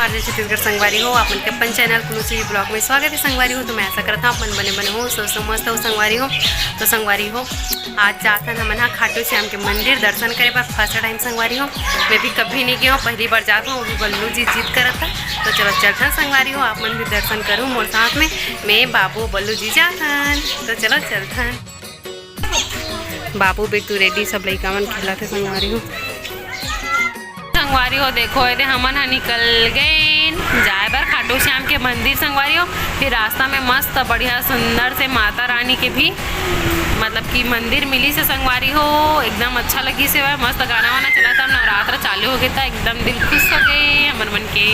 हमारे छत्तीसगढ़ संगवारी हो अपन के अपन चैनल कुलूसी ब्लॉग में स्वागत है। संगवारी हो तो मैं ऐसा करता हूँ अपन बने हो सोच मस्त हो संगवारी हो। तो संगवारी हो आज जाता हमन हाँ खाटू श्याम के मंदिर दर्शन करे पर फर्स्ट टाइम संगवारी हो। मैं भी कभी नहीं गया हूँ, पहली बार जाता हूँ, वो भी बल्लू जी जीत करता। तो चलो चलता संगवारी हो आप मन भी दर्शन करूँ मोर साथ में मैं बाबू बल्लू जी जाता। तो चलो चलता बाबू बेटू रेडी सब लड़का मन खेला थे संगवारी हो। संगवारी हो देखो ये हमन हा निकल गए जाए बर खाटू श्याम के मंदिर संगवारी हो। फिर रास्ता में मस्त बढ़िया सुंदर से माता रानी के भी मतलब कि मंदिर मिली से संगवारी हो। एकदम अच्छा लगी से मस्त गाना वाना चला था, नवरात्र चालू हो गया था, एकदम दिल खुश हो गए हमर मन के।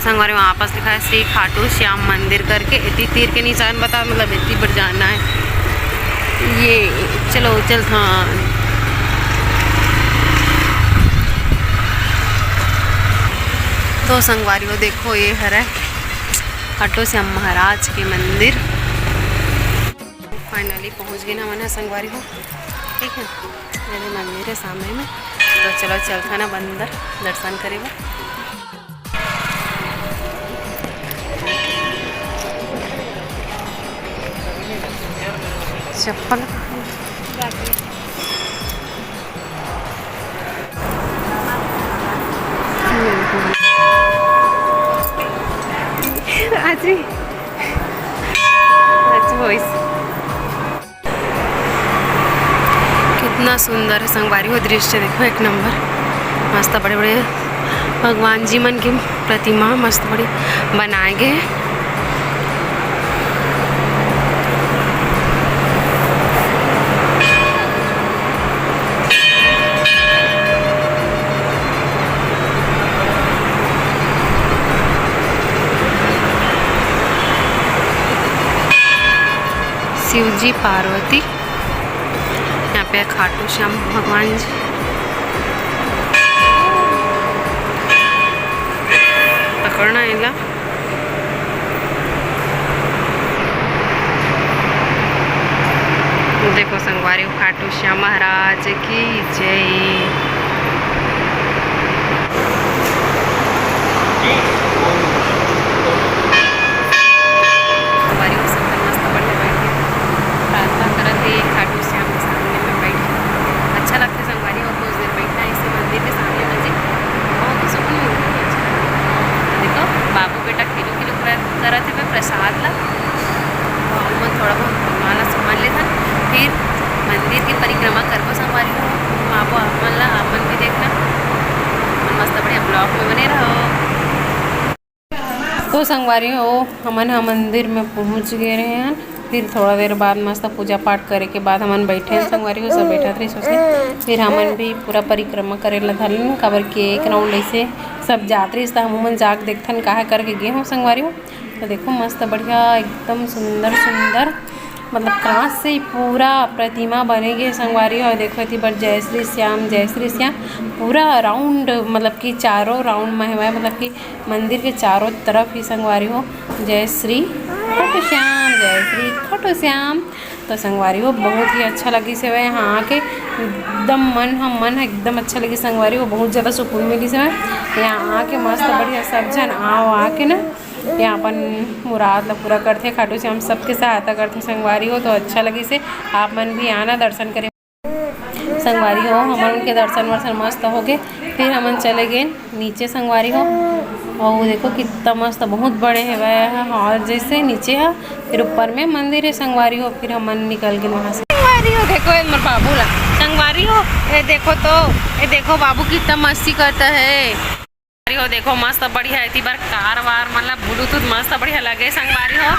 संगवारी वहाँ आपस लिखा है श्री खाटू श्याम मंदिर करके, इतनी तीर के निशान बता मतलब इतनी पर जाना है ये। चलो चल हाँ तो संगवारी हो देखो ये है खाटू श्याम महाराज के मंदिर। फाइनली पहुंच गए ना मैंने संगवारी हो, ठीक है मेरे मंदिर है सामने में। तो चलो चलता ना अंदर दर्शन करेगा। चप्पल कितना सुंदर है संगवारी हो दृश्य देखो, एक नंबर मस्त बड़े बड़े भगवान जी मन की प्रतिमा मस्त बड़ी बनाए गए। शिव जी पार्वती, यहाँ पे खाटू श्याम भगवान जी। पकड़ना इला देखो संगवारी खाटू श्याम महाराज की जय। खाटू श्याम के सामने में बैठ अच्छा लगता है संगवारी और कुछ देर बैठना इसी मंदिर के सामने में जी बहुत ही सुकून मिलता है। अच्छा देखो बाबू बेटा किलो करा थे मैं प्रसाद ला तो थोड़ा बहुत भगवान ला सामान लेता, फिर मंदिर की परिक्रमा करबो संगवारी हो। बाबू आपन ला आपन भी देखना मस्त बढ़िया ब्लॉग में बने रहो। तो संगवारी हो हमन हा मंदिर में पहुँच गए रहे हैं। फिर थोड़ा देर बाद मस्त पूजा पाठ करे के बाद हमन बैठे संगवारी हो, सब बैठा थे सोचे। फिर हमन भी पूरा परिक्रमा करे ला धरन काबर के एक राउंड ऐसे सब जातरी था हमन जाग देखथन काहे करके गे हो संगवारी हो। तो देखो मस्त बढ़िया एकदम सुंदर सुंदर मतलब कांच से पूरा प्रतिमा बनेगी संगवारी हो। देखो थी पर जय श्री श्याम पूरा राउंड मतलब कि चारों राउंड में है, मतलब कि मंदिर के चारों तरफ ही संगवारी हो जय श्री खाटू श्याम जय श्री खाटू श्याम। तो संगवारी हो बहुत ही अच्छा लगी से वह यहाँ आके एकदम मन एकदम अच्छा लगी संगवारी हो, बहुत ज़्यादा सुकून मिली से यहाँ आके मस्त बढ़िया सब जन आओ आके ना यहाँ अपन मुराद ला पूरा करते खाटू श्याम सबके सहायता करते संगवारी हो। तो अच्छा लगी से आप मन भी आना दर्शन करें संगवारी हो। हमन के दर्शन वर्शन मस्त हो गए, फिर हमन चले गए नीचे संगवारी हो। और देखो कितना मस्त बहुत बड़े है वह हॉल जैसे नीचे है, फिर ऊपर में मंदिर है संगवारी हो। फिर हमन निकल गए वहाँ से संगवारी हो। देखो मेरे बाबू ला संगवारी हो ये देखो, तो ये देखो बाबू कितना मस्ती करता है हो। देखो मस्त बढ़िया है बार कार वार मतलब ब्लूटूथ मस्त बढ़िया लगे संगवारी हो।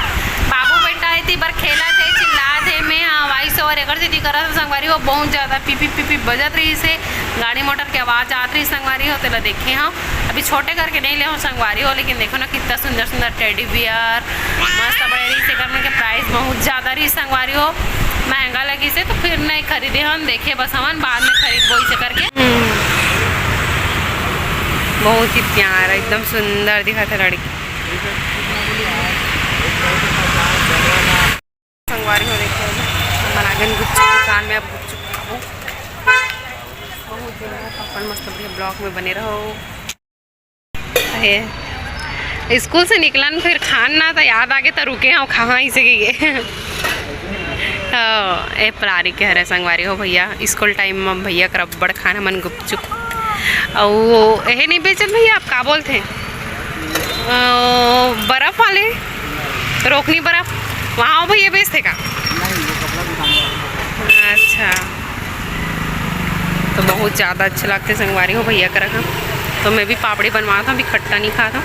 बाबू बेटा है बार खेला थे चिल्ला थे मैं हाँ वॉइस ओवर एकर से करा संगवारी हो। बहुत ज़्यादा पी बजत रही से गाड़ी मोटर की आवाज़ आती रही संगवारी हो। तो देखे हाँ अभी छोटे करके नहीं ले हो संगवारी हो, लेकिन देखो ना कितना सुंदर सुंदर टेडी बियर मस्त बढ़िया रही से करने के प्राइस बहुत ज़्यादा रही संगवारी हो, महंगा लगी से। तो फिर नहीं खरीदे हम देखे बस हमन बाद में खरीद वो से करके। बहुत ही प्यारा एकदम सुंदर दिखा था लड़की संगवारी हो। देखो हमारा आंगन गुच्चू दुकान में अब गुच्चू खाओ बहुत दिन पापड़ मस्त बढ़िया ब्लॉग में बने रहो। स्कूल से निकलन फिर खान ना तो याद आगे तो रुके हैं खावा ही से ए परारी कह रहे संगवारी हो भैया स्कूल टाइम में भैया का रबड़ खाना मन गुपचुप और वो यही नहीं बेचत भैया आप का बोलते हैं बर्फ़ वाले रोकनी बर्फ़ वहाँ भैया बेचते का? अच्छा तो बहुत ज़्यादा अच्छे लगते संगवारी हो भैया का रखा। तो मैं भी पापड़ी बनवा था, अभी खट्टा नहीं खाता।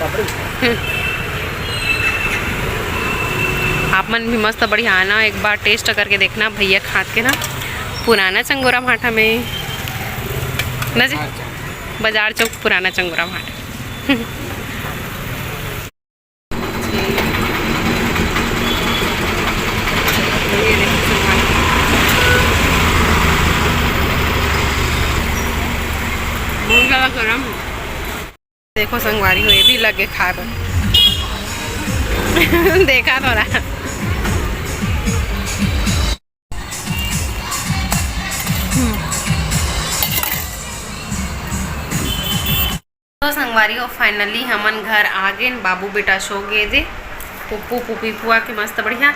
आप मन भी मस्त बढ़िया आना, एक बार टेस्ट करके देखना भैया खात के ना पुराना चंगोरा भाटा में न जी, बाजार चौक पुराना चंगोरा भाटा। गरम देखो संगवारी हो ये भी लगे खा देखा थोड़ा। तो संगवारी हो फाइनली हमन घर आ गए, बाबू बेटा सो गए थे, पुप्पू पुपी पुआ के मस्त बढ़िया।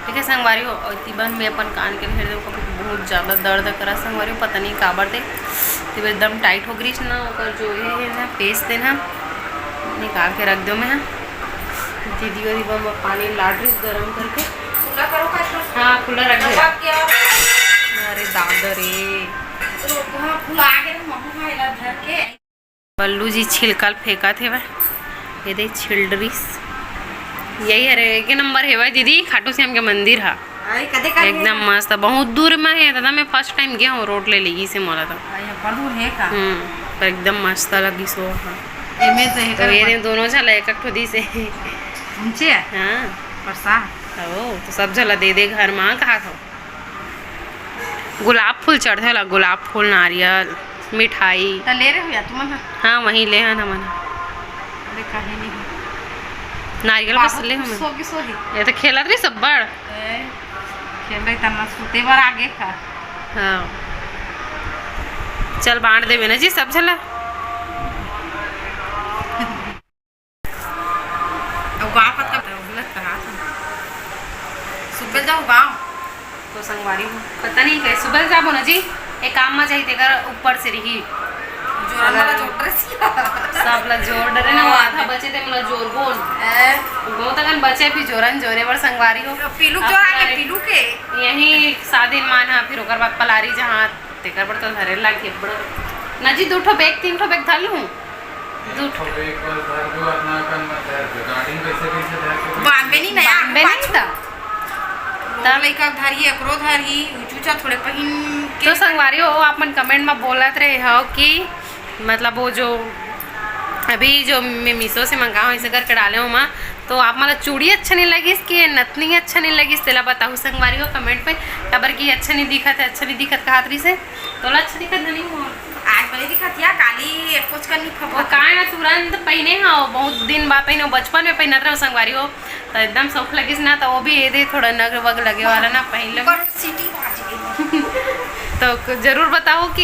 ठीक है संगवारी हो तिबन में अपन कान के घेर दे बहुत ज़्यादा दर्द करा संगवारी हो, पता नहीं काबर दे तो एकदम टाइट हो गई ना और जो ये ना पेस्ट देना निकाल के रख दो मैं दीदी वाली बम पानी लाड रही गर्म करके खुला करो। हाँ खुला रख दे। अरे दादा रे बल्लू जी छिलकल फेंका थे वह ये दे छिलडरीस यही है एक नंबर है भाई दीदी खाटू श्याम के मंदिर है एकदम मस्त बहुत दूर में है दादा। मैं फर्स्ट टाइम गया हूँ रोड ले ली से मोला था पर एकदम मस्त लगी सो। तो ये दोनों झला एक ठोदी से हाँ तो सब झला दे दे घर में कहा था गुलाब फूल चढ़े ला गुलाब फूल नारियल मिठाई ले रहे हो तुम? हाँ वहीं ले है ना मना नारियल बस ले हम ये तो खेला रही सब बड़ खेल रही तना सुते बार आगे का। हाँ चल बांट देवे ना जी सब चला। सुबह जाओ गाँव तो संगवारी पता नहीं कैसे सुबह जाओ ना जी एक काम में चाहिए कर ऊपर से रही सब ला जोर डरे ना वो आधा बचे थे मतलब जोर बोल बहुत अगन बचे भी जोरन जोरे बर संगवारी हो पीलू जो आगे पीलू के यही सादिन मान है फिर ओकर बाद पलारी जहां तेकर पर तो धरे लागे बड़ ना जी दो ठो बैग तीन ठो बैग धर लूं दो ठो बैग धर दो अपना कन मत गाड़ी कैसे बांबे नहीं नया बांबे नहीं था तब लइका धरी एकरो धरी ऊंचा थोड़े पहिन के। तो संगवारी हो आप मन कमेंट में बोलत रहे हो कि मतलब वो जो अभी जो मैं मीशो से मंगाऊँ इसे घर के डाले हूँ माँ तो आप मतलब चूड़ी अच्छा नहीं लगी इसकी नथनी अच्छा नहीं लगी तेला बताओ संगवारी हो कमेंट पे खबर की अच्छा नहीं दिखत है अच्छा नहीं दिखत कहातरी से तो अच्छा दिखत नहीं हो आज बड़ी दिखत या काली कुछ करनी खबर कहाँ ना तुरंत पहने हाँ बहुत दिन बाद पहने बचपन में पहनत रहे संगवारी हो तो एकदम शौक लगी ना तो वो भी ये दे थोड़ा नग वग लगे वाला ना पहन लो तो जरूर बताओ कि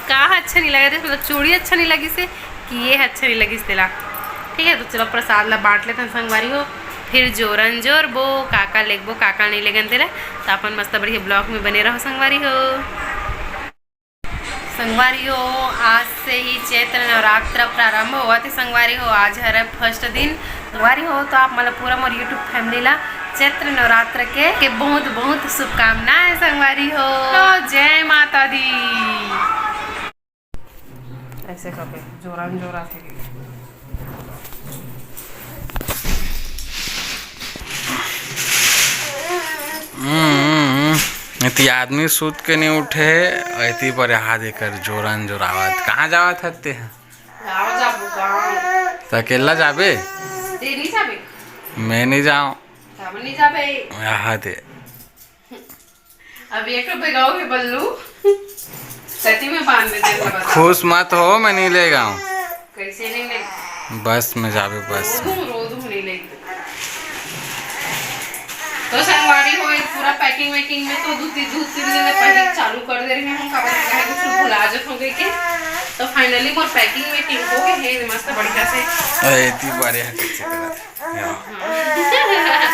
कहाँ अच्छा नहीं लगा थे मतलब चूड़ी अच्छा नहीं लगी से कि ये अच्छा नहीं लगी तेला। ठीक है तो चलो प्रसाद ला बांट लेते हैं संगवारी हो फिर जोरन जोर बो काका लेगबो काका नहीं लेगन तेरा तो अपन मस्त बढ़िया ब्लॉग में बने रहो संगवारी हो। संगवारी हो आज से ही चैत्र नवरात्र प्रारंभ हुआ थे संगवारी हो आज है फर्स्ट दिन संगवारी हो तो आप मतलब पूरा मोर यूट्यूब फैमिली ला चैत्र नवरात्र के बहुत बहुत शुभकामनाएं संगवारी हो। तो जय माता दी ऐसे कपे जोरन जोरा थे इतनी आदमी सूत के नहीं उठे ऐती पर हाथ देकर जोरन जोरावत कहाँ जावत हते हैं तो अकेला जाबे मैं नहीं जाऊँ यहाँ दे अब एक रुपए गाँव के बल्लू सती में बांध देते खुश मत हो मैं नहीं ले गाऊँ कैसे नहीं ले बस में जाबे बस रोज नहीं ले तो संगवारी हो पूरा पैकिंग वैकिंग में तो दूध तीन दिन में पहले चालू कर दे रहे हैं हम कुछ भुला जाते होंगे कि तो फाइनली मोर पैकिंग वेकिंग हो गए है मस्त बढ़िया से। एती बारे है कैसे करत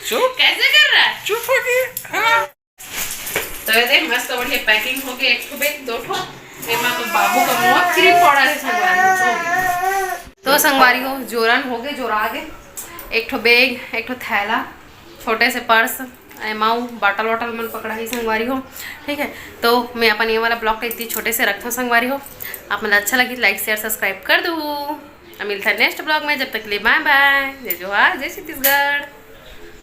चुप कैसे कर रहा है? चुप हो गई। हाँ। तो ये देख मस्त बढ़िया पैकिंग हो गई, एक ठो बैग दो ठो एमा तो बाबू का मुंह फ्री पड़ा है संगवारी। तो संगवारी हो जोरन हो गए जोरा गए, एक ठो बैग एक ठो थैला छोटे से पर्स एमाऊ बाटल वाटल मन पकड़ा ही संगवारी हो। ठीक है, तो मैं अपन ये वाला ब्लॉग का इतनी छोटे से रखता हूँ संगवारी हो। आप मतलब अच्छा लगी लाइक शेयर सब्सक्राइब कर दो। मिलता है नेक्स्ट ब्लॉग में, जब तक के लिए बाय बाय। जय जोहार, जय छत्तीसगढ़।